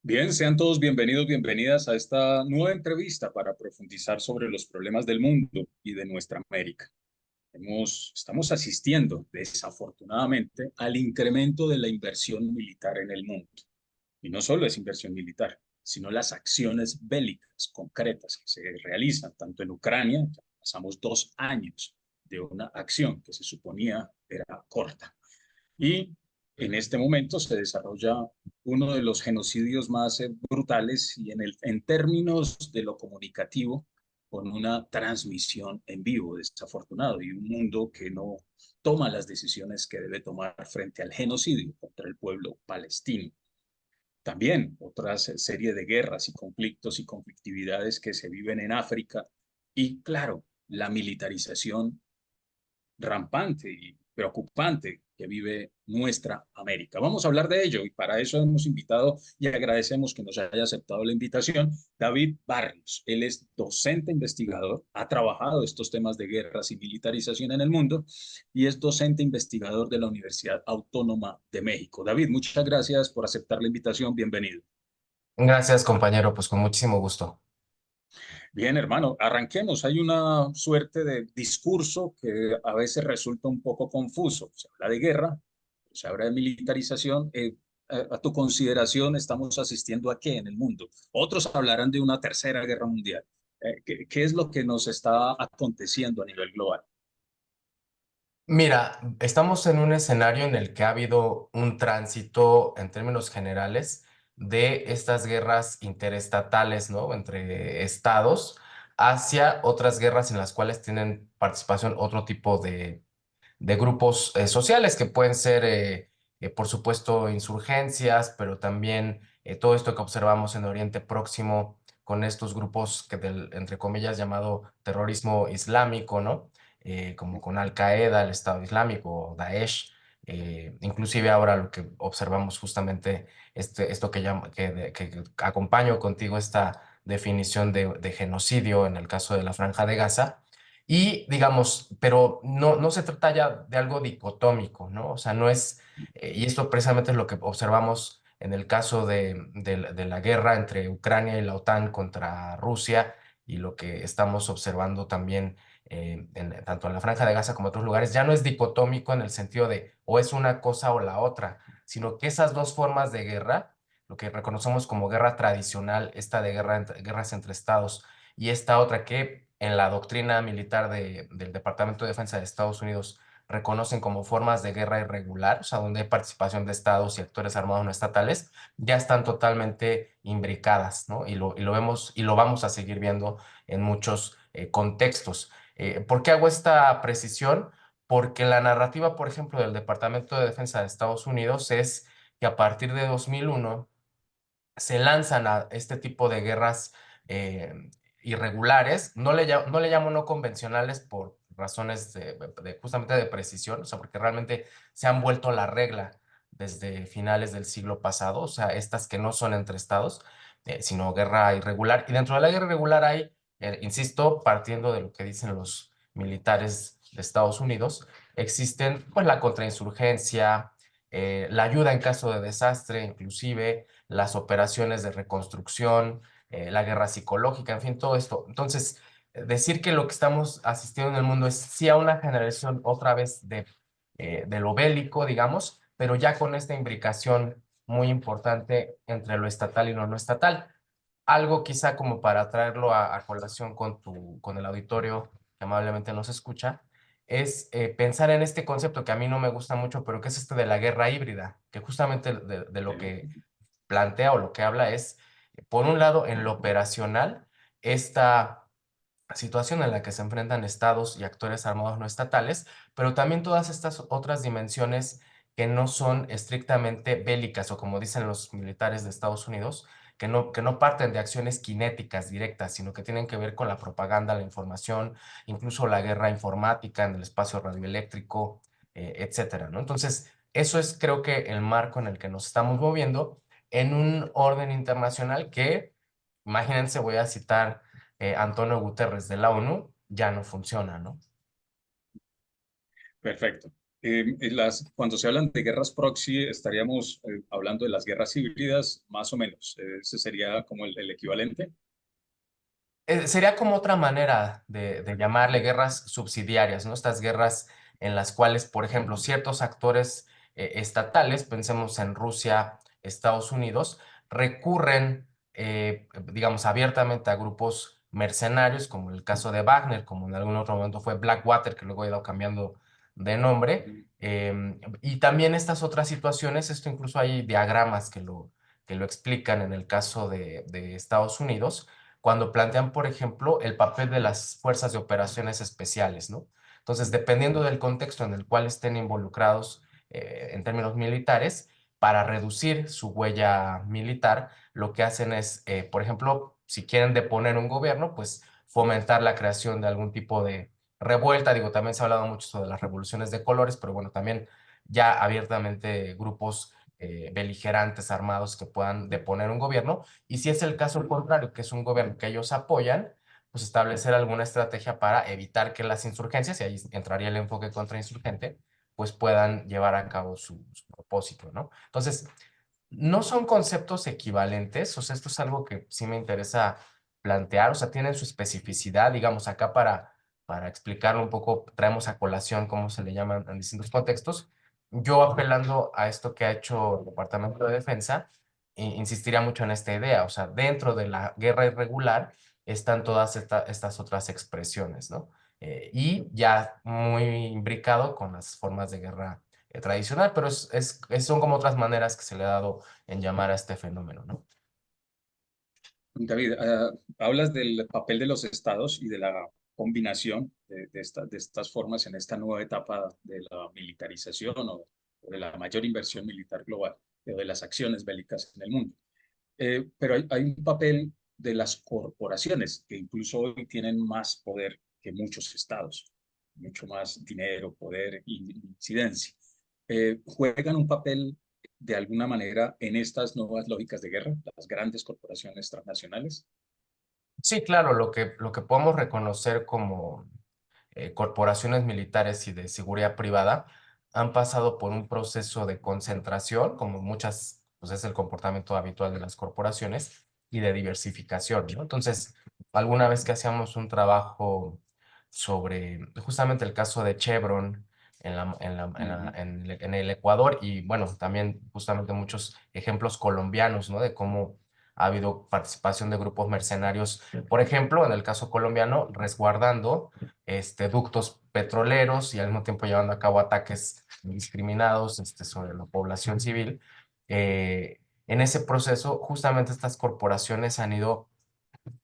Bien, sean todos bienvenidos, bienvenidas a esta nueva entrevista para profundizar sobre los problemas del mundo y de nuestra América. Estamos asistiendo, desafortunadamente, al incremento de la inversión militar en el mundo. Y no solo es inversión militar, sino las acciones bélicas concretas que se realizan tanto en Ucrania. Ya pasamos 2 años de una acción que se suponía era corta. Y en este momento se desarrolla uno de los genocidios más brutales y en términos de lo comunicativo, con una transmisión en vivo, desafortunado, y un mundo que no toma las decisiones que debe tomar frente al genocidio contra el pueblo palestino. También otra serie de guerras y conflictos y conflictividades que se viven en África y, claro, la militarización rampante y preocupante que vive nuestra América. Vamos a hablar de ello y para eso hemos invitado y agradecemos que nos haya aceptado la invitación David Barrios. Él es docente investigador, ha trabajado estos temas de guerras y militarización en el mundo y es docente investigador de la Universidad Autónoma de México. David, muchas gracias por aceptar la invitación. Bienvenido. Gracias, compañero, pues con muchísimo gusto. Bien, hermano, arranquemos. Hay una suerte de discurso que a veces resulta un poco confuso. Se habla de guerra, se habla de militarización. A tu consideración, ¿estamos asistiendo a qué en el mundo? Otros hablarán de una tercera guerra mundial. ¿Qué es lo que nos está aconteciendo a nivel global? Mira, estamos en un escenario en el que ha habido un tránsito en términos generales de estas guerras interestatales, ¿no? Entre estados hacia otras guerras en las cuales tienen participación otro tipo de grupos sociales que pueden ser, por supuesto, insurgencias, pero también todo esto que observamos en Oriente Próximo con estos grupos que entre comillas, llamado terrorismo islámico, ¿no? Como con Al Qaeda, el Estado Islámico, Daesh, inclusive ahora lo que observamos justamente, esto que acompaño contigo, esta definición de genocidio en el caso de la Franja de Gaza. Y digamos, pero no se trata ya de algo dicotómico, ¿no? O sea, no es, y esto precisamente es lo que observamos en el caso de la guerra entre Ucrania y la OTAN contra Rusia, y lo que estamos observando también tanto en la Franja de Gaza como en otros lugares, ya no es dicotómico en el sentido de o es una cosa o la otra, sino que esas dos formas de guerra, lo que reconocemos como guerra tradicional, esta de guerras entre estados, y esta otra que en la doctrina militar del Departamento de Defensa de Estados Unidos reconocen como formas de guerra irregular, o sea, donde hay participación de estados y actores armados no estatales, ya están totalmente imbricadas, ¿no? Y lo vemos y lo vamos a seguir viendo en muchos contextos. ¿Por qué hago esta precisión? Porque la narrativa, por ejemplo, del Departamento de Defensa de Estados Unidos es que a partir de 2001 se lanzan a este tipo de guerras irregulares. No le llamo no convencionales por razones justamente de precisión, o sea, porque realmente se han vuelto la regla desde finales del siglo pasado, o sea, estas que no son entre estados, sino guerra irregular. Y dentro de la guerra irregular hay, insisto, partiendo de lo que dicen los militares de Estados Unidos, existen pues la contrainsurgencia, la ayuda en caso de desastre, inclusive las operaciones de reconstrucción, la guerra psicológica, en fin, todo esto. Entonces, decir que lo que estamos asistiendo en el mundo es sí a una generación otra vez de lo bélico, digamos, pero ya con esta imbricación muy importante entre lo estatal y lo no estatal. Algo quizá como para traerlo a colación con el auditorio que amablemente nos escucha, es pensar en este concepto que a mí no me gusta mucho, pero que es este de la guerra híbrida, que justamente de lo que plantea o lo que habla es, por un lado, en lo operacional, esta situación en la que se enfrentan estados y actores armados no estatales, pero también todas estas otras dimensiones que no son estrictamente bélicas o como dicen los militares de Estados Unidos, que no parten de acciones cinéticas directas, sino que tienen que ver con la propaganda, la información, incluso la guerra informática en el espacio radioeléctrico, etcétera, ¿no? Entonces, eso es creo que el marco en el que nos estamos moviendo en un orden internacional que, imagínense, voy a citar Antonio Guterres de la ONU, ya no funciona, ¿no? Perfecto. Cuando se hablan de guerras proxy, estaríamos hablando de las guerras híbridas, más o menos. Ese sería como el equivalente. Sería como otra manera de llamarle guerras subsidiarias, ¿no? Estas guerras en las cuales, por ejemplo, ciertos actores estatales, pensemos en Rusia, Estados Unidos, recurren, digamos, abiertamente a grupos mercenarios, como el caso de Wagner, como en algún otro momento fue Blackwater, que luego ha ido cambiando de nombre. Y también estas otras situaciones, esto incluso hay diagramas que lo explican en el caso de Estados Unidos cuando plantean, por ejemplo, el papel de las fuerzas de operaciones especiales, ¿no? Entonces, dependiendo del contexto en el cual estén involucrados en términos militares, para reducir su huella militar, lo que hacen es, por ejemplo, si quieren deponer un gobierno, pues fomentar la creación de algún tipo de revuelta. Digo, también se ha hablado mucho sobre las revoluciones de colores, pero bueno, también ya abiertamente grupos beligerantes armados que puedan deponer un gobierno y si es el caso contrario, que es un gobierno que ellos apoyan, pues establecer alguna estrategia para evitar que las insurgencias, y ahí entraría el enfoque contrainsurgente, pues puedan llevar a cabo su propósito, ¿no? Entonces, no son conceptos equivalentes, o sea, esto es algo que sí me interesa plantear, o sea, tienen su especificidad, digamos, acá para explicarlo un poco, traemos a colación cómo se le llaman en distintos contextos. Yo apelando a esto que ha hecho el Departamento de Defensa, insistiría mucho en esta idea, o sea, dentro de la guerra irregular están todas estas otras expresiones, ¿no? Y ya muy imbricado con las formas de guerra tradicional, pero son como otras maneras que se le ha dado en llamar a este fenómeno, ¿no? David, hablas del papel de los estados y de la combinación de estas formas en esta nueva etapa de la militarización o de la mayor inversión militar global, o de las acciones bélicas en el mundo. Pero hay un papel de las corporaciones que incluso hoy tienen más poder que muchos estados, mucho más dinero, poder e incidencia. Juegan un papel de alguna manera en estas nuevas lógicas de guerra, las grandes corporaciones transnacionales. Sí, claro, lo que podemos reconocer como corporaciones militares y de seguridad privada han pasado por un proceso de concentración, como muchas, pues es el comportamiento habitual de las corporaciones, y de diversificación, ¿no? Entonces, alguna vez que hacíamos un trabajo sobre justamente el caso de Chevron Ujú, en el Ecuador y bueno, también justamente muchos ejemplos colombianos, ¿no? De cómo ha habido participación de grupos mercenarios, por ejemplo, en el caso colombiano, resguardando ductos petroleros y al mismo tiempo llevando a cabo ataques indiscriminados sobre la población civil. En ese proceso, justamente estas corporaciones han ido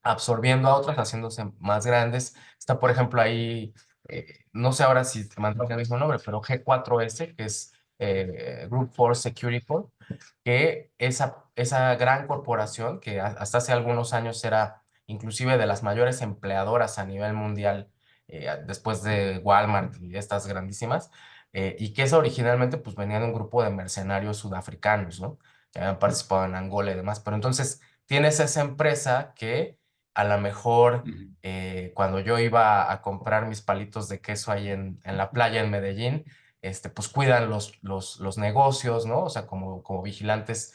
absorbiendo a otras, haciéndose más grandes. Está, por ejemplo, ahí, no sé ahora si mantiene el mismo nombre, pero G4S, que es Group Force Security Corp, que esa gran corporación, que hasta hace algunos años era inclusive de las mayores empleadoras a nivel mundial, después de Walmart y estas grandísimas, y que esa originalmente pues venía de un grupo de mercenarios sudafricanos, ¿no? Que habían participado en Angola y demás. Pero entonces tienes esa empresa que a lo mejor ujú. cuando yo iba a comprar mis palitos de queso ahí en la playa en Medellín, pues cuidan los negocios, ¿no? O sea, como vigilantes,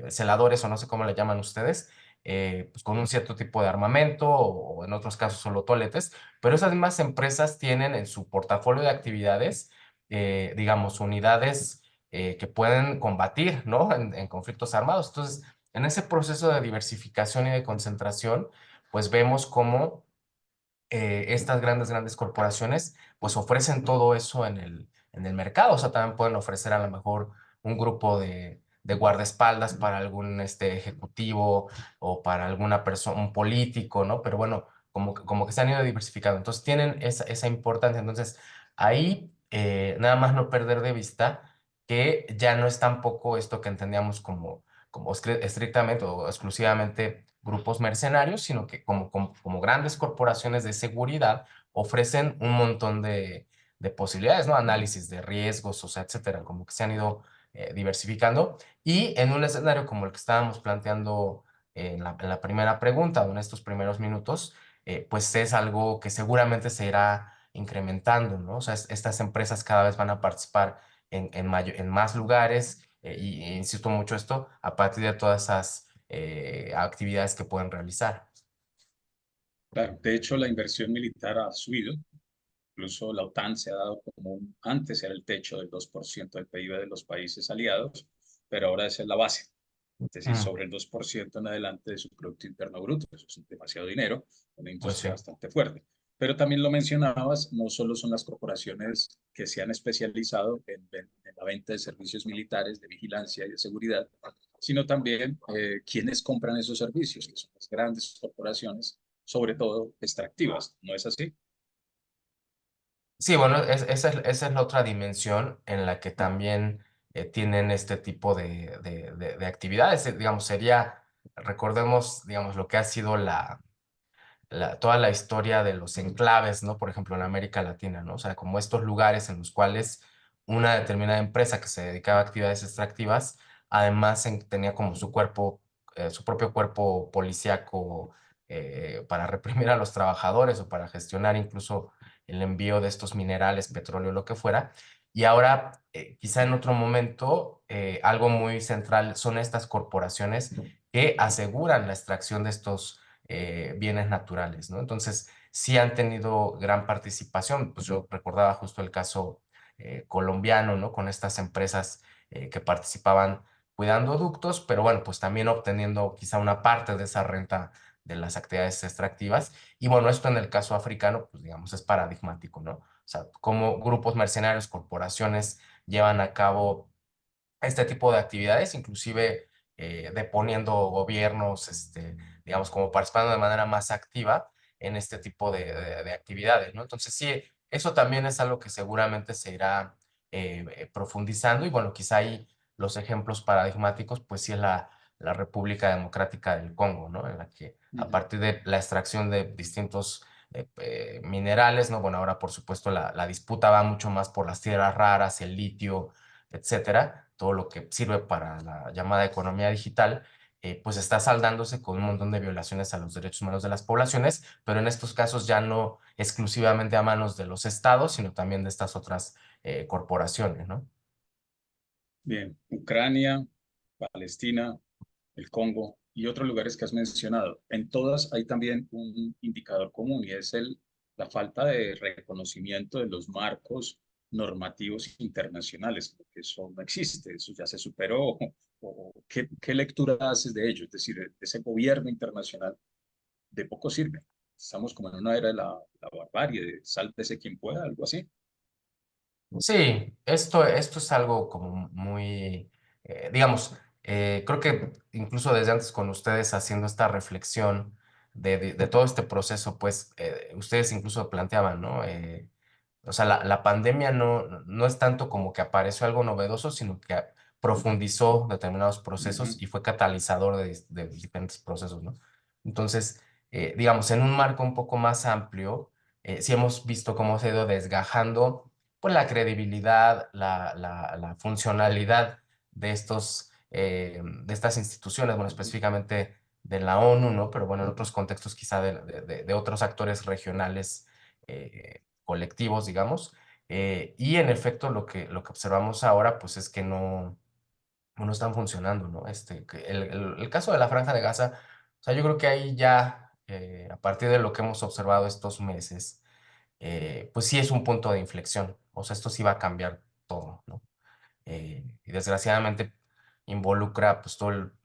celadores o no sé cómo le llaman ustedes, pues con un cierto tipo de armamento o en otros casos solo toletes, pero esas mismas empresas tienen en su portafolio de actividades, digamos, unidades que pueden combatir, ¿no? En conflictos armados. Entonces, en ese proceso de diversificación y de concentración, pues vemos cómo estas grandes corporaciones pues ofrecen todo eso en el mercado. O sea, también pueden ofrecer a lo mejor un grupo de guardaespaldas para algún ejecutivo o para alguna persona, un político, ¿no? Pero bueno, como que se han ido diversificando. Entonces tienen esa importancia. Entonces ahí nada más no perder de vista que ya no es tampoco esto que entendíamos como estrictamente o exclusivamente grupos mercenarios, sino que como grandes corporaciones de seguridad ofrecen un montón de posibilidades, ¿no? Análisis de riesgos, o sea, etcétera, como que se han ido diversificando. Y en un escenario como el que estábamos planteando en la primera pregunta o en estos primeros minutos, pues es algo que seguramente se irá incrementando, ¿no? O sea, estas empresas cada vez van a participar en más lugares e insisto mucho esto a partir de todas esas actividades que pueden realizar. Claro, de hecho, la inversión militar ha subido. Incluso la OTAN se ha dado como antes era el techo del 2% del PIB de los países aliados, pero ahora esa es la base. Es decir, Mm, sobre el 2% en adelante de su Producto Interno Bruto. Eso es demasiado dinero, una pues industria sí. bastante fuerte. Pero también lo mencionabas, no solo son las corporaciones que se han especializado en la venta de servicios militares, de vigilancia y de seguridad, sino también quienes compran esos servicios, que son las grandes corporaciones, sobre todo extractivas. ¿No es así? Sí, bueno, esa es la otra dimensión en la que también tienen este tipo de actividades. Digamos, sería, recordemos, digamos, lo que ha sido toda la historia de los enclaves, ¿no? Por ejemplo, en América Latina, ¿no? O sea, como estos lugares en los cuales una determinada empresa que se dedicaba a actividades extractivas, además tenía como su cuerpo, su propio cuerpo policíaco para reprimir a los trabajadores o para gestionar incluso el envío de estos minerales, petróleo, lo que fuera. Y ahora, quizá en otro momento, algo muy central son estas corporaciones que aseguran la extracción de estos bienes naturales, ¿no? Entonces, sí han tenido gran participación. Pues yo recordaba justo el caso colombiano, ¿no? Con estas empresas que participaban cuidando ductos, pero bueno, pues también obteniendo quizá una parte de esa renta de las actividades extractivas. Y bueno, esto en el caso africano, pues digamos, es paradigmático, ¿no? O sea, cómo grupos mercenarios, corporaciones llevan a cabo este tipo de actividades, inclusive deponiendo gobiernos, digamos, como participando de manera más activa en este tipo de actividades, ¿no? Entonces, sí, eso también es algo que seguramente se irá profundizando y bueno, quizá ahí los ejemplos paradigmáticos, pues sí es la República Democrática del Congo, ¿no? En la que a Ujú. partir de la extracción de distintos minerales, ¿no? Bueno, ahora por supuesto la disputa va mucho más por las tierras raras, el litio, etcétera, todo lo que sirve para la llamada economía digital, pues está saldándose con un montón de violaciones a los derechos humanos de las poblaciones, pero en estos casos ya no exclusivamente a manos de los estados, sino también de estas otras corporaciones, ¿no? Bien, Ucrania, Palestina, el Congo y otros lugares que has mencionado. En todas hay también un indicador común y es la falta de reconocimiento de los marcos normativos internacionales, porque eso no existe, eso ya se superó. ¿Qué lectura haces de ello? Es decir, ese gobierno internacional de poco sirve. Estamos como en una era de la barbarie, de sálvese quien pueda, algo así. Sí, esto es algo como muy, digamos, creo que incluso desde antes con ustedes haciendo esta reflexión de todo este proceso, pues ustedes incluso planteaban, ¿no? O sea, la pandemia no es tanto como que apareció algo novedoso, sino que profundizó determinados procesos Ujú. y fue catalizador de diferentes procesos, ¿no? Entonces, digamos, en un marco un poco más amplio, sí hemos visto cómo se ha ido desgajando pues la credibilidad, la funcionalidad de estas instituciones, bueno, específicamente de la ONU, ¿no? Pero bueno, en otros contextos quizá de otros actores regionales colectivos, digamos. Y en efecto, lo que observamos ahora, pues es que no están funcionando, ¿no? El caso de la Franja de Gaza, o sea, yo creo que ahí ya, a partir de lo que hemos observado estos meses, pues sí es un punto de inflexión. O sea, esto sí va a cambiar todo, ¿no? Y desgraciadamente involucra pues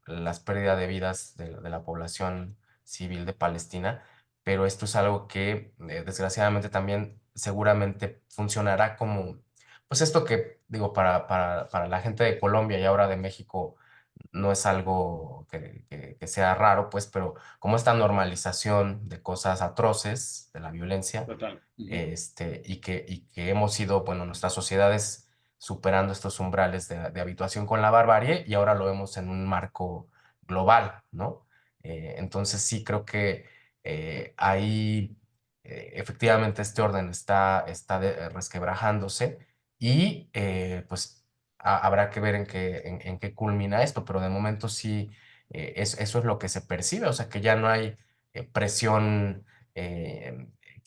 las pérdidas de vidas de la población civil de Palestina, pero esto es algo que desgraciadamente también seguramente funcionará como, pues esto que digo, para la gente de Colombia y ahora de México no es algo que sea raro, pues, pero como esta normalización de cosas atroces, de la violencia, Total. Ujú. y que hemos ido, bueno, nuestras sociedades superando estos umbrales de habituación con la barbarie y ahora lo vemos en un marco global, ¿no? Entonces sí creo que ahí efectivamente este orden está resquebrajándose y pues habrá que ver en qué culmina esto, pero de momento sí eso es lo que se percibe, o sea que ya no hay presión.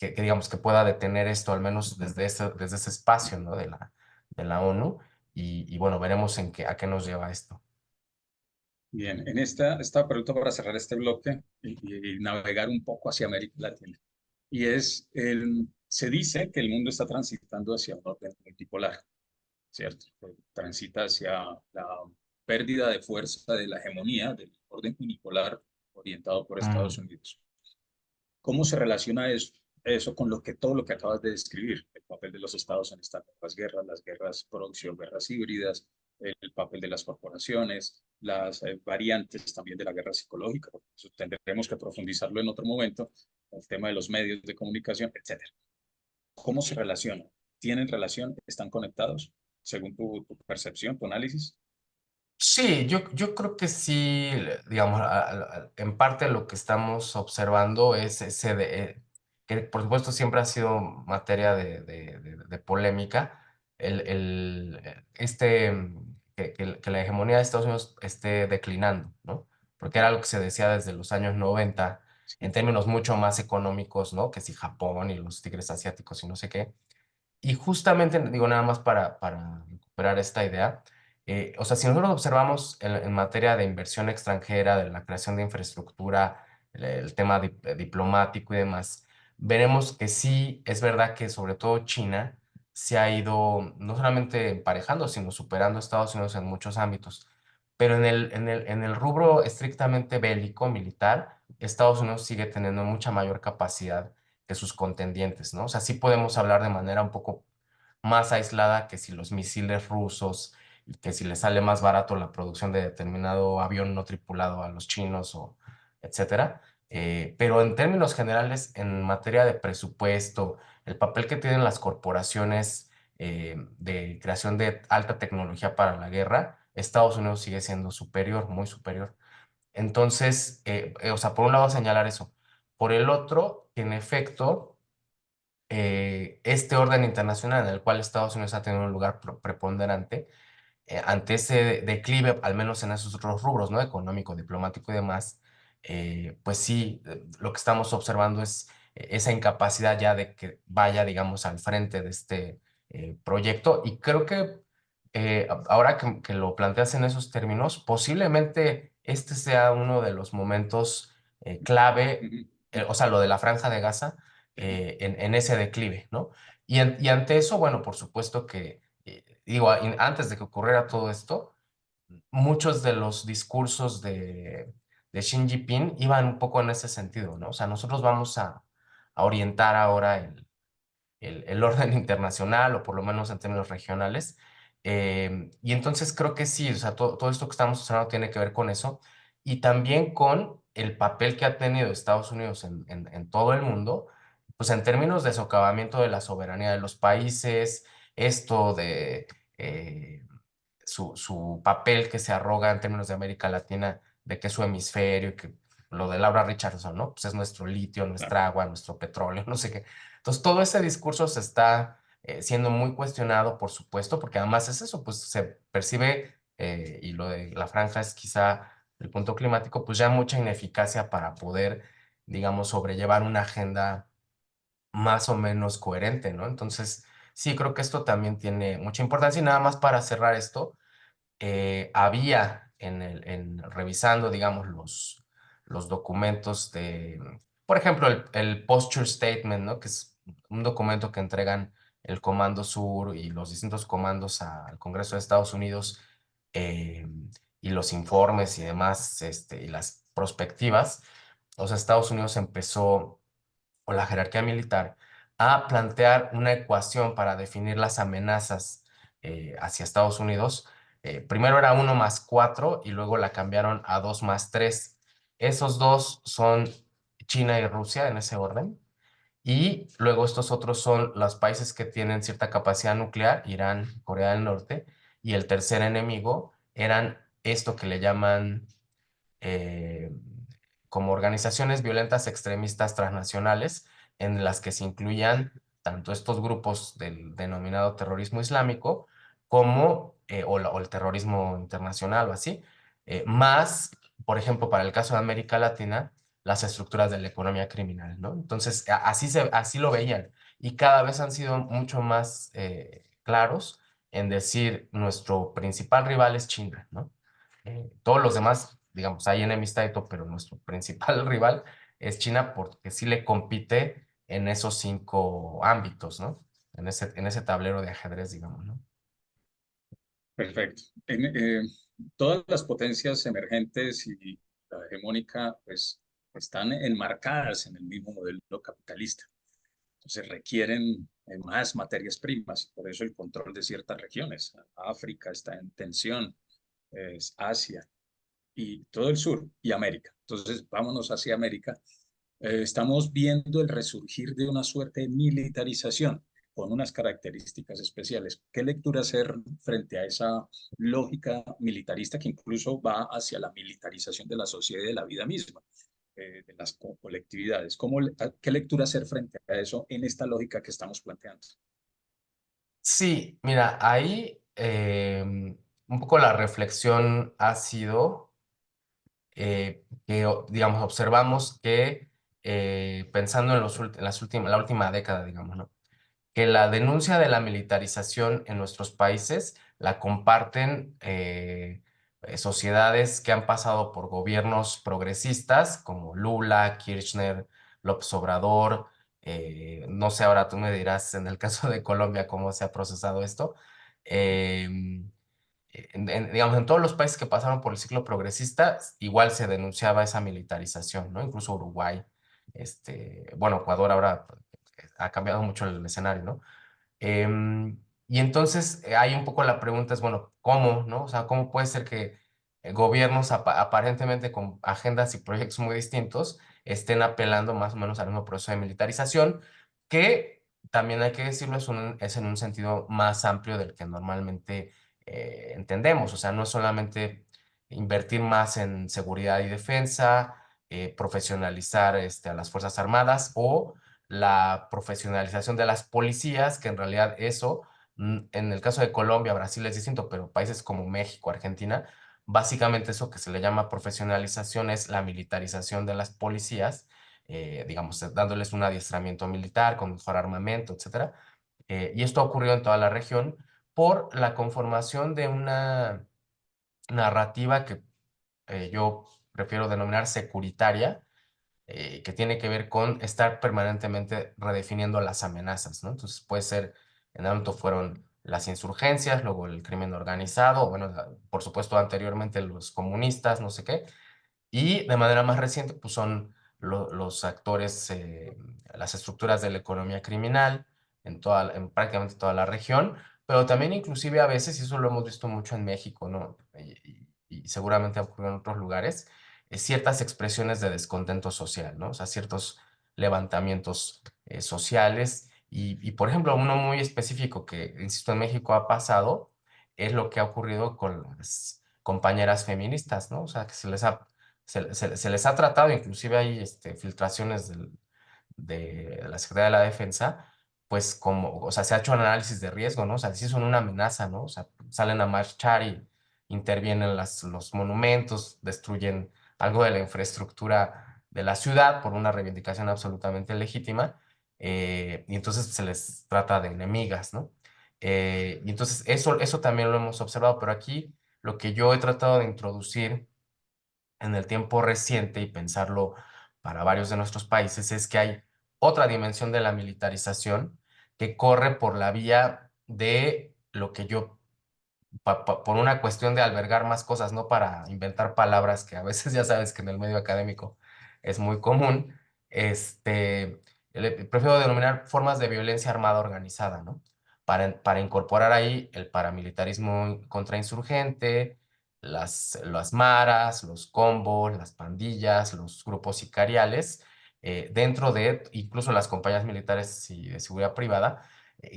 que digamos que pueda detener esto, al menos desde ese espacio, ¿no? De la ONU. Y bueno, veremos a qué nos lleva esto. Bien, en esta pregunta para cerrar este bloque y navegar un poco hacia América Latina. Y se dice que el mundo está transitando hacia un orden multipolar, ¿cierto? Transita hacia la pérdida de fuerza de la hegemonía del orden unipolar orientado por Estados Mm. Unidos. ¿Cómo se relaciona eso con todo lo que acabas de describir? El papel de los estados en estas guerras, las guerras proxy o guerras híbridas, el papel de las corporaciones, las variantes también de la guerra psicológica. Eso tendremos que profundizarlo en otro momento, el tema de los medios de comunicación, etcétera. ¿Cómo se relacionan? ¿Tienen relación? ¿Están conectados? Según tu percepción, tu análisis. Sí, yo creo que sí, digamos, en parte lo que estamos observando es que por supuesto siempre ha sido materia de polémica, que la hegemonía de Estados Unidos esté declinando, ¿no? Porque era algo que se decía desde los años 90 en Sí. términos mucho más económicos, ¿no? Que si Japón y los tigres asiáticos y no sé qué. Y justamente, digo, nada más para recuperar esta idea, o sea, si nosotros observamos en materia de inversión extranjera, de la creación de infraestructura, el tema diplomático y demás, veremos que sí es verdad que sobre todo China se ha ido no solamente emparejando, sino superando a Estados Unidos en muchos ámbitos. Pero en el rubro estrictamente bélico, militar, Estados Unidos sigue teniendo mucha mayor capacidad que sus contendientes, ¿no? O sea, sí podemos hablar de manera un poco más aislada que si los misiles rusos y que si les sale más barato la producción de determinado avión no tripulado a los chinos o etcétera. Pero en términos generales, en materia de presupuesto, el papel que tienen las corporaciones de creación de alta tecnología para la guerra, Estados Unidos sigue siendo superior, muy superior. Entonces, o sea, por un lado señalar eso. Por el otro, que en efecto, este orden internacional en el cual Estados Unidos ha tenido un lugar preponderante, ante ese declive, al menos en esos otros rubros, ¿no? Económico, diplomático y demás, pues sí, lo que estamos observando es esa incapacidad ya de que vaya, digamos, al frente de este proyecto. Y creo que ahora que lo planteas en esos términos, posiblemente este sea uno de los momentos clave, Ujú. o sea, lo de la Franja de Gaza, en ese declive, ¿no? Y ante eso, bueno, por supuesto que digo, antes de que ocurriera todo esto, muchos de los discursos de Xi Jinping iban un poco en ese sentido, ¿no? O sea, nosotros vamos a orientar ahora el orden internacional, o por lo menos en términos regionales. Y entonces creo que sí, o sea, todo esto que estamos hablando tiene que ver con eso, y también con el papel que ha tenido Estados Unidos en todo el mundo, pues en términos de socavamiento de la soberanía de los países, esto de su papel que se arroga en términos de América Latina, de que es su hemisferio, y que lo de Laura Richardson, ¿no? Pues es nuestro litio, Claro. nuestra agua, nuestro petróleo, no sé qué. Entonces, todo ese discurso se está siendo muy cuestionado, por supuesto, porque además es eso, pues se percibe, y lo de la franja es quizá el punto climático, pues ya mucha ineficacia para poder, digamos, sobrellevar una agenda más o menos coherente, ¿no? Entonces, sí, creo que esto también tiene mucha importancia. Y nada más para cerrar esto, había revisando, digamos, los documentos por ejemplo, el Posture Statement, ¿no? Que es un documento que entregan el Comando Sur y los distintos comandos al Congreso de Estados Unidos, eh, y los informes y demás, y las prospectivas. O sea, Estados Unidos empezó, o la jerarquía militar, a plantear una ecuación para definir las amenazas hacia Estados Unidos. Primero era 1+4 y luego la cambiaron a 2+3. Esos dos son China y Rusia en ese orden. Y luego estos otros son los países que tienen cierta capacidad nuclear, Irán, Corea del Norte. Y el tercer enemigo eran esto que le llaman eh, como organizaciones violentas extremistas transnacionales, en las que se incluían tanto estos grupos del denominado terrorismo islámico como, o el terrorismo internacional o así, más, por ejemplo, para el caso de América Latina, las estructuras de la economía criminal, ¿no? Entonces, así lo veían y cada vez han sido mucho más claros en decir nuestro principal rival es China, ¿no? Todos los demás, digamos, hay enemistad y todo, pero nuestro principal rival es China porque sí le compite en esos 5 ámbitos, ¿no? En ese tablero de ajedrez, digamos, ¿no? Perfecto. Todas las potencias emergentes y la hegemónica, pues, están enmarcadas en el mismo modelo capitalista. Entonces requieren más materias primas, por eso el control de ciertas regiones. África está en tensión, es Asia y todo el sur y América. Entonces vámonos hacia América. Estamos viendo el resurgir de una suerte de militarización con unas características especiales. ¿Qué lectura hacer frente a esa lógica militarista que incluso va hacia la militarización de la sociedad y de la vida misma, de las colectividades? ¿Qué lectura hacer frente a eso en esta lógica que estamos planteando? Sí, mira, ahí un poco la reflexión ha sido digamos, observamos que pensando en la última década, digamos, ¿no? Que la denuncia de la militarización en nuestros países la comparten sociedades que han pasado por gobiernos progresistas como Lula, Kirchner, López Obrador. No sé, ahora tú me dirás en el caso de Colombia cómo se ha procesado esto. em, digamos, en todos los países que pasaron por el ciclo progresista, igual se denunciaba esa militarización, ¿no? Incluso Uruguay, bueno, Ecuador ahora ha cambiado mucho el escenario, ¿no? Y entonces ahí un poco la pregunta es, bueno, ¿cómo, no? O sea, ¿cómo puede ser que gobiernos aparentemente con agendas y proyectos muy distintos estén apelando más o menos al mismo proceso de militarización, que también hay que decirlo, es en un sentido más amplio del que normalmente entendemos? O sea, no es solamente invertir más en seguridad y defensa, profesionalizar a las Fuerzas Armadas o la profesionalización de las policías, que en realidad eso, en el caso de Colombia, Brasil es distinto, pero países como México, Argentina, básicamente eso que se le llama profesionalización es la militarización de las policías, digamos, dándoles un adiestramiento militar con mejor armamento, etcétera. Y esto ha ocurrido en toda la región por la conformación de una narrativa que yo prefiero denominar securitaria, que tiene que ver con estar permanentemente redefiniendo las amenazas, ¿no? Entonces puede ser, en el momento fueron las insurgencias, luego el crimen organizado, bueno, por supuesto anteriormente los comunistas, no sé qué, y de manera más reciente, pues son los actores, las estructuras de la economía criminal en prácticamente toda la región, pero también inclusive a veces, y eso lo hemos visto mucho en México, ¿no? Y seguramente ha ocurrido en otros lugares, ciertas expresiones de descontento social, ¿no? O sea, ciertos levantamientos sociales. Por ejemplo, uno muy específico que, insisto, en México ha pasado, es lo que ha ocurrido con las compañeras feministas, ¿no? O sea, que se les ha tratado, inclusive hay filtraciones de la Secretaría de la Defensa, pues como, o sea, se ha hecho un análisis de riesgo, ¿no? O sea, si son una amenaza, ¿no? O sea, salen a marchar y intervienen los monumentos, destruyen algo de la infraestructura de la ciudad por una reivindicación absolutamente legítima, y entonces se les trata de enemigas, ¿no? Y entonces eso también lo hemos observado, pero aquí lo que yo he tratado de introducir en el tiempo reciente y pensarlo para varios de nuestros países es que hay otra dimensión de la militarización que corre por la vía de lo que yo, por una cuestión de albergar más cosas, no para inventar palabras que a veces ya sabes que en el medio académico es muy común, prefiero denominar formas de violencia armada organizada, ¿no? Para incorporar ahí el paramilitarismo contrainsurgente, las maras, los combos, las pandillas, los grupos sicariales, dentro de incluso las compañías militares y de seguridad privada,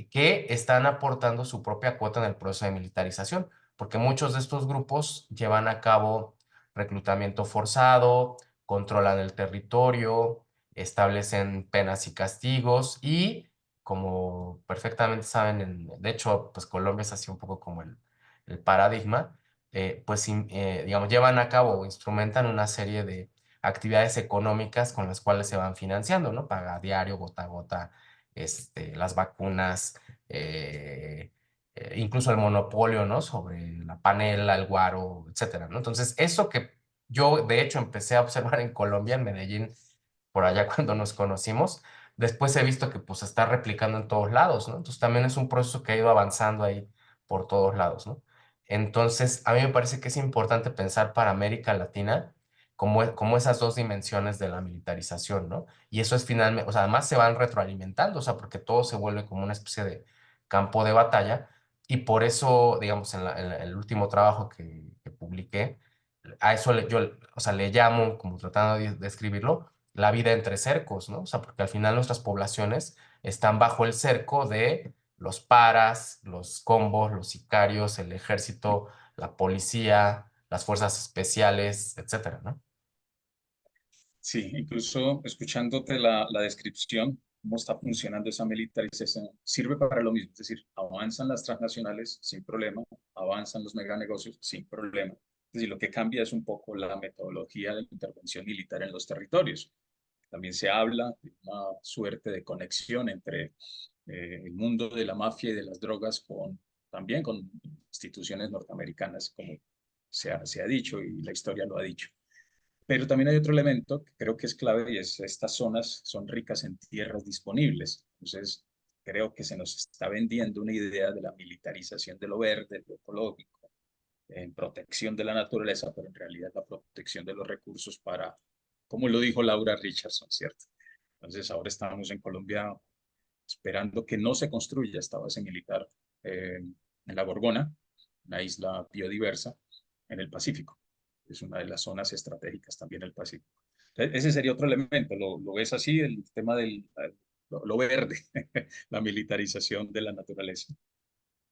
que están aportando su propia cuota en el proceso de militarización, porque muchos de estos grupos llevan a cabo reclutamiento forzado, controlan el territorio, establecen penas y castigos y, como perfectamente saben, de hecho, pues Colombia es así un poco como el paradigma, pues digamos, llevan a cabo o instrumentan una serie de actividades económicas con las cuales se van financiando, ¿no? Paga diario, gota a gota, las vacunas, incluso el monopolio, ¿no? Sobre la panela, el guaro, etcétera, ¿no? Entonces, eso que yo, de hecho, empecé a observar en Colombia, en Medellín, por allá cuando nos conocimos, después he visto que pues se está replicando en todos lados, ¿no? Entonces también es un proceso que ha ido avanzando ahí por todos lados, ¿no? Entonces, a mí me parece que es importante pensar para América Latina como esas dos dimensiones de la militarización, ¿no? Y eso es finalmente, o sea, además se van retroalimentando, o sea, porque todo se vuelve como una especie de campo de batalla, y por eso, digamos, en el último trabajo que publiqué, a eso yo, o sea, le llamo, como tratando de escribirlo, la vida entre cercos, ¿no? O sea, porque al final nuestras poblaciones están bajo el cerco de los paras, los combos, los sicarios, el ejército, la policía, las fuerzas especiales, etcétera, ¿no? Sí, incluso escuchándote la descripción, cómo está funcionando esa militarización, sirve para lo mismo, es decir, avanzan las transnacionales sin problema, avanzan los meganegocios sin problema. Es decir, lo que cambia es un poco la metodología de la intervención militar en los territorios. También se habla de una suerte de conexión entre el mundo de la mafia y de las drogas también con instituciones norteamericanas, como se ha dicho y la historia lo ha dicho. Pero también hay otro elemento que creo que es clave y es estas zonas son ricas en tierras disponibles. Entonces, creo que se nos está vendiendo una idea de la militarización de lo verde, de lo ecológico, en protección de la naturaleza, pero en realidad la protección de los recursos para, como lo dijo Laura Richardson, ¿cierto? Entonces, ahora estamos en Colombia esperando que no se construya esta base militar en la Gorgona, una isla biodiversa en el Pacífico. Es una de las zonas estratégicas también del Pacífico. Entonces, ese sería otro elemento. ¿Lo ves así? El tema del lo verde, la militarización de la naturaleza, a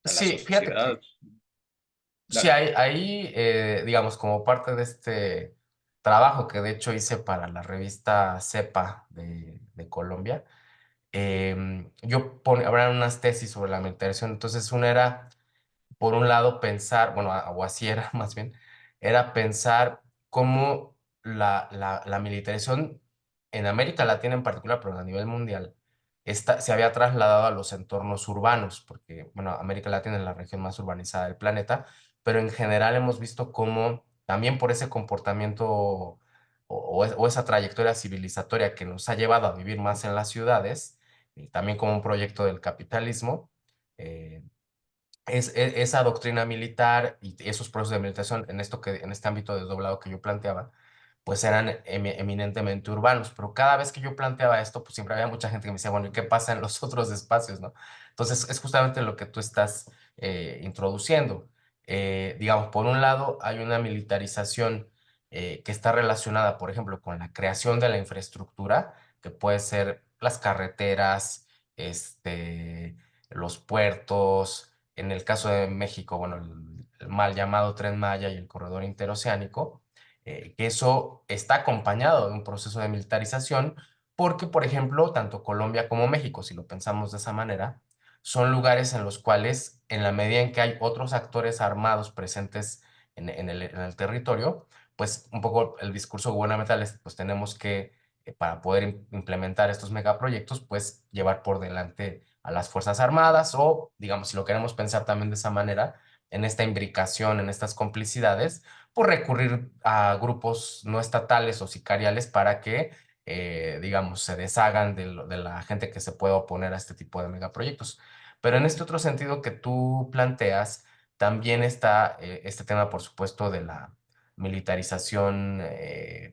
la Sí, fíjate sociedad. que sí, Dale. ahí, digamos, como parte de este trabajo que de hecho hice para la revista CEPA de Colombia, habrá unas tesis sobre la militarización. Entonces, una era por un lado, pensar, bueno, o así era más bien, era pensar cómo la militarización en América Latina en particular, pero a nivel mundial, se había trasladado a los entornos urbanos, porque, bueno, América Latina es la región más urbanizada del planeta, pero en general hemos visto cómo también por ese comportamiento o esa trayectoria civilizatoria que nos ha llevado a vivir más en las ciudades, y también como un proyecto del capitalismo, eh, esa doctrina militar y esos procesos de militarización en este ámbito desdoblado que yo planteaba, pues eran eminentemente urbanos, pero cada vez que yo planteaba esto, pues siempre había mucha gente que me decía, bueno, ¿y qué pasa en los otros espacios, no? Entonces, es justamente lo que tú estás introduciendo. Digamos, por un lado, hay una militarización que está relacionada, por ejemplo, con la creación de la infraestructura, que puede ser las carreteras, los puertos, en el caso de México, bueno, el mal llamado Tren Maya y el corredor interoceánico, que eso está acompañado de un proceso de militarización, porque, por ejemplo, tanto Colombia como México, si lo pensamos de esa manera, son lugares en los cuales, en la medida en que hay otros actores armados presentes en el territorio, pues un poco el discurso gubernamental es, pues tenemos que, para poder implementar estos megaproyectos, pues llevar por delante a las Fuerzas Armadas o, digamos, si lo queremos pensar también de esa manera, en esta imbricación, en estas complicidades, pues recurrir a grupos no estatales o sicariales para que, digamos, se deshagan de la gente que se pueda oponer a este tipo de megaproyectos. Pero en este otro sentido que tú planteas, también está este tema, por supuesto, de la militarización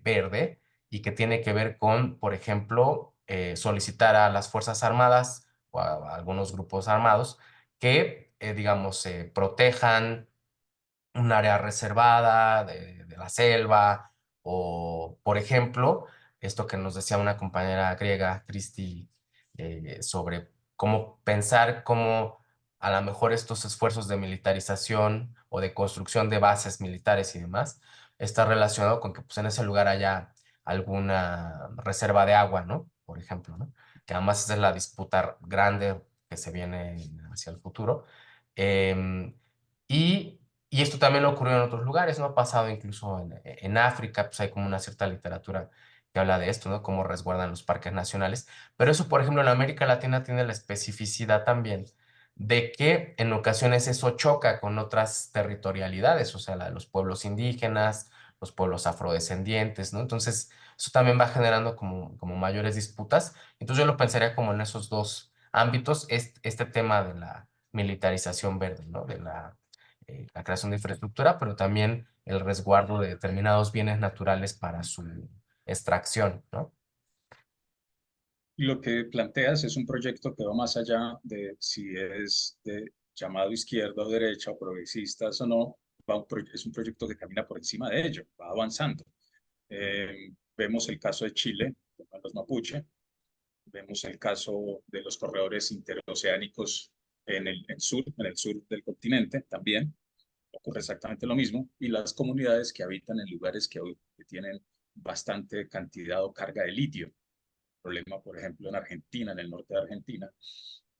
verde y que tiene que ver con, por ejemplo, solicitar a las Fuerzas Armadas o a algunos grupos armados que, digamos, protejan un área reservada de la selva o, por ejemplo, esto que nos decía una compañera griega, Cristi, sobre cómo pensar cómo a lo mejor estos esfuerzos de militarización o de construcción de bases militares y demás está relacionado con que pues, en ese lugar haya alguna reserva de agua, ¿no? Por ejemplo, ¿no? Que además esa es la disputa grande que se viene hacia el futuro. Y Y esto también lo ocurrió en otros lugares, ¿no? Ha pasado incluso en África, pues hay como una cierta literatura que habla de esto, ¿no? Cómo resguardan los parques nacionales. Pero eso, por ejemplo, en América Latina tiene la especificidad también de que en ocasiones eso choca con otras territorialidades, o sea, la de los pueblos indígenas, los pueblos afrodescendientes, ¿no? Entonces, eso también va generando como mayores disputas. Entonces, yo lo pensaría como en esos dos ámbitos, este tema de la militarización verde, ¿no? De la creación de infraestructura, pero también el resguardo de determinados bienes naturales para su extracción, ¿no? Lo que planteas es un proyecto que va más allá de si es de llamado izquierda o derecha o progresistas o no, es un proyecto que camina por encima de ello, va avanzando. Vemos el caso de Chile, con los mapuche, vemos el caso de los corredores interoceánicos en el sur del continente también, ocurre exactamente lo mismo, y las comunidades que habitan en lugares que tienen bastante cantidad o carga de litio. Problema, por ejemplo, en Argentina, en el norte de Argentina,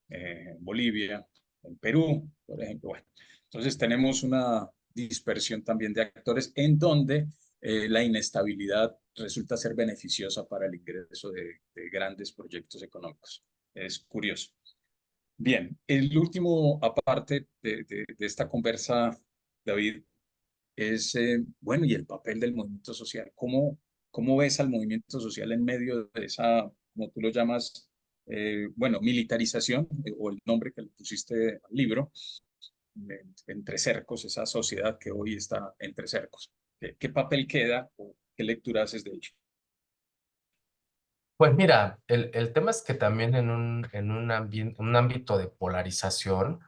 en Bolivia, en Perú, por ejemplo. Bueno, entonces tenemos una dispersión también de actores en donde la inestabilidad resulta ser beneficiosa para el ingreso de grandes proyectos económicos. Es curioso. Bien, el último aparte de esta conversa, David, es, bueno, y el papel del movimiento social. ¿Cómo ves al movimiento social en medio de esa, como tú lo llamas, bueno, militarización, o el nombre que le pusiste al libro, entre cercos, esa sociedad que hoy está entre cercos? ¿Qué papel queda o qué lectura haces de ello? Pues mira, el tema es que también un ámbito de polarización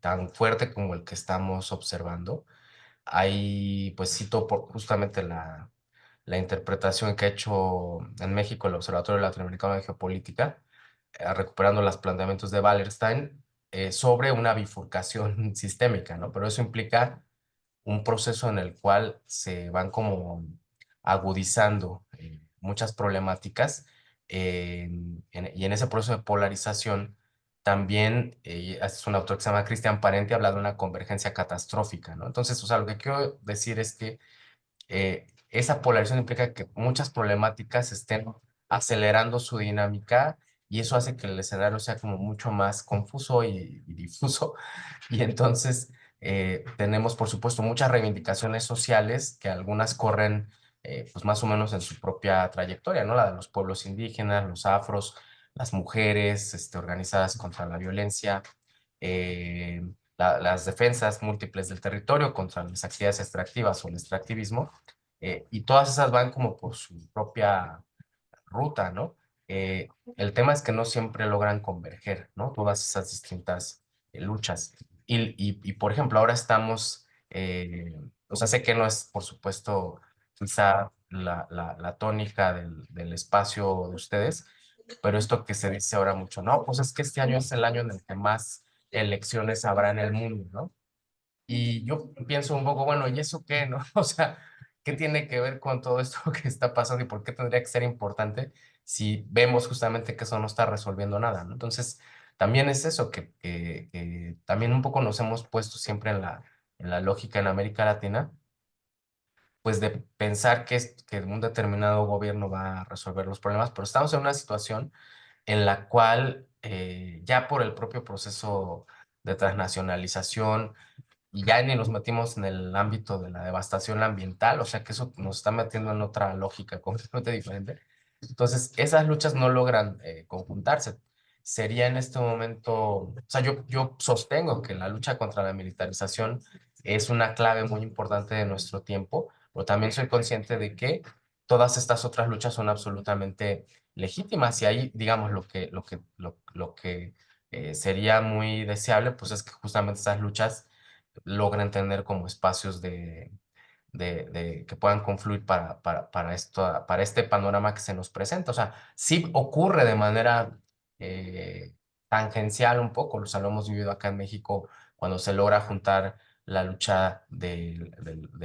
tan fuerte como el que estamos observando, hay, pues cito justamente la interpretación que ha hecho en México el Observatorio Latinoamericano de Geopolítica, recuperando los planteamientos de Wallerstein, sobre una bifurcación sistémica, ¿no? Pero eso implica un proceso en el cual se van como agudizando muchas problemáticas, y en ese proceso de polarización también, es un autor que se llama Cristian Parenti, habla de una convergencia catastrófica, ¿no? Entonces, o sea, lo que quiero decir es que esa polarización implica que muchas problemáticas estén acelerando su dinámica, y eso hace que el escenario sea como mucho más confuso y difuso. Y entonces tenemos, por supuesto, muchas reivindicaciones sociales que algunas corren pues más o menos en su propia trayectoria, ¿no? La de los pueblos indígenas, los afros, las mujeres organizadas contra la violencia, eh, las defensas múltiples del territorio contra las actividades extractivas o el extractivismo, y todas esas van como por su propia ruta, ¿no? Eh, el tema es que no siempre logran converger, ¿no? Todas esas distintas luchas. Por ejemplo, ahora estamos, o sea, sé que no es, por supuesto, quizá la tónica del espacio de ustedes, pero esto que se dice ahora mucho, no, pues es que este año es el año en el que más elecciones habrá en el mundo, ¿no? Y yo pienso un poco, bueno, ¿y eso qué, no? O sea, ¿qué tiene que ver con todo esto que está pasando y por qué tendría que ser importante si vemos justamente que eso no está resolviendo nada, ¿no? Entonces, también es eso, que también un poco nos hemos puesto siempre en la lógica en América Latina, pues de pensar que un determinado gobierno va a resolver los problemas, pero estamos en una situación en la cual ya por el propio proceso de transnacionalización, y ya ni nos metimos en el ámbito de la devastación ambiental, o sea que eso nos está metiendo en otra lógica completamente diferente. Entonces, esas luchas no logran conjuntarse. Sería en este momento, o sea, yo sostengo que la lucha contra la militarización es una clave muy importante de nuestro tiempo, pero también soy consciente de que todas estas otras luchas son absolutamente legítimas, y ahí, digamos, lo que sería muy deseable, pues es que justamente esas luchas logren tener como espacios que puedan confluir para este panorama que se nos presenta. O sea, sí ocurre de manera eh, tangencial un poco, o sea, lo hemos vivido acá en México cuando se logra juntar la lucha de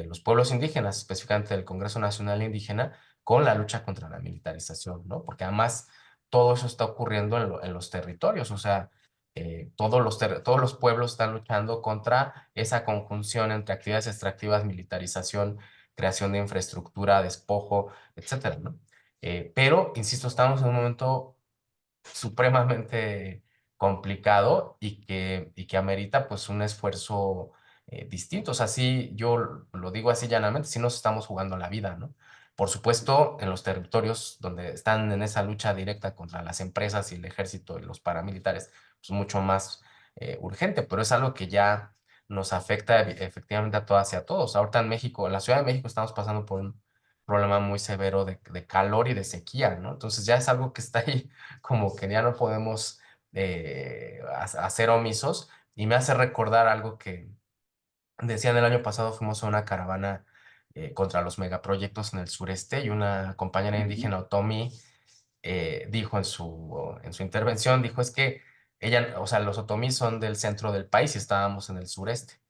los pueblos indígenas, específicamente del Congreso Nacional Indígena, con la lucha contra la militarización, ¿no? Porque además todo eso está ocurriendo en los territorios, o sea, todos los pueblos están luchando contra esa conjunción entre actividades extractivas, militarización, creación de infraestructura, despojo, etcétera, ¿no? Pero, insisto, estamos en un momento supremamente complicado y que amerita pues un esfuerzo distinto. O sea, sí, yo lo digo así llanamente, sí nos estamos jugando la vida, ¿no? Por supuesto, en los territorios donde están en esa lucha directa contra las empresas y el ejército y los paramilitares, pues mucho más urgente, pero es algo que ya nos afecta efectivamente a todas y a todos. Ahorita en México, en la Ciudad de México estamos pasando por un problema muy severo de calor y de sequía, ¿no? Entonces ya es algo que está ahí como que ya no podemos hacer omisos y me hace recordar algo que decían el año pasado, fuimos a una caravana contra los megaproyectos en el sureste y una compañera Ujú. indígena otomí dijo en su intervención, dijo es que ella, o sea, los otomís son del centro del país y estábamos en el sureste.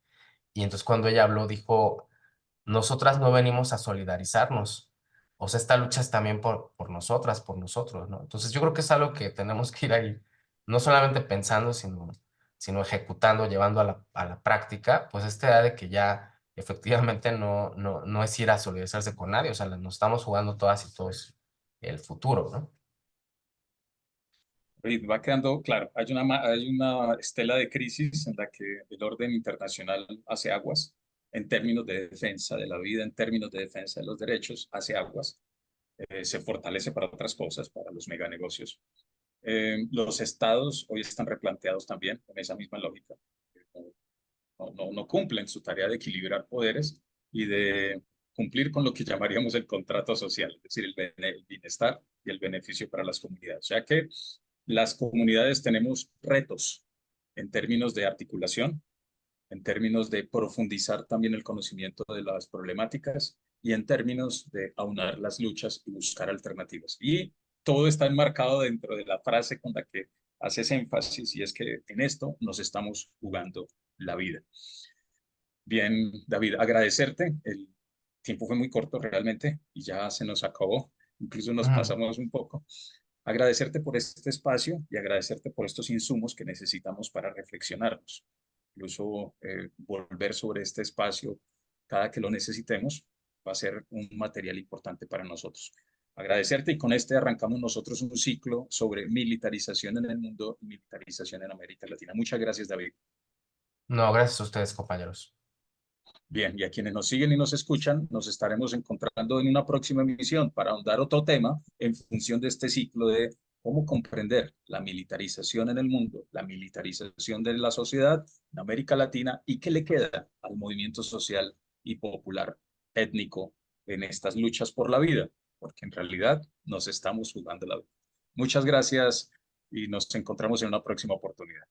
Y entonces cuando ella habló dijo, nosotras no venimos a solidarizarnos. O sea, esta lucha es también por nosotras, por nosotros, ¿no? Entonces yo creo que es algo que tenemos que ir ahí, no solamente pensando, sino ejecutando, llevando a la práctica, pues esta idea de que ya efectivamente no es ir a solidarizarse con nadie, o sea, nos estamos jugando todas y todos el futuro, ¿no? Y va quedando claro, hay una estela de crisis en la que el orden internacional hace aguas en términos de defensa de la vida, en términos de defensa de los derechos, hace aguas, se fortalece para otras cosas, para los meganegocios. Los estados hoy están replanteados también en esa misma lógica. No cumplen su tarea de equilibrar poderes y de cumplir con lo que llamaríamos el contrato social, es decir, el bienestar y el beneficio para las comunidades. O sea que las comunidades tenemos retos en términos de articulación, en términos de profundizar también el conocimiento de las problemáticas y en términos de aunar las luchas y buscar alternativas. Y todo está enmarcado dentro de la frase con la que haces énfasis y es que en esto nos estamos jugando la vida. Bien, David, agradecerte. El tiempo fue muy corto realmente y ya se nos acabó. Incluso nos Ujú. pasamos un poco. Agradecerte por este espacio y agradecerte por estos insumos que necesitamos para reflexionarnos. Incluso volver sobre este espacio cada que lo necesitemos va a ser un material importante para nosotros. Agradecerte y con este arrancamos nosotros un ciclo sobre militarización en el mundo y militarización en América Latina. Muchas gracias, David. No, gracias a ustedes, compañeros. Bien, y a quienes nos siguen y nos escuchan, nos estaremos encontrando en una próxima emisión para ahondar otro tema en función de este ciclo de cómo comprender la militarización en el mundo, la militarización de la sociedad en América Latina y qué le queda al movimiento social y popular étnico en estas luchas por la vida, porque en realidad nos estamos jugando la vida. Muchas gracias y nos encontramos en una próxima oportunidad.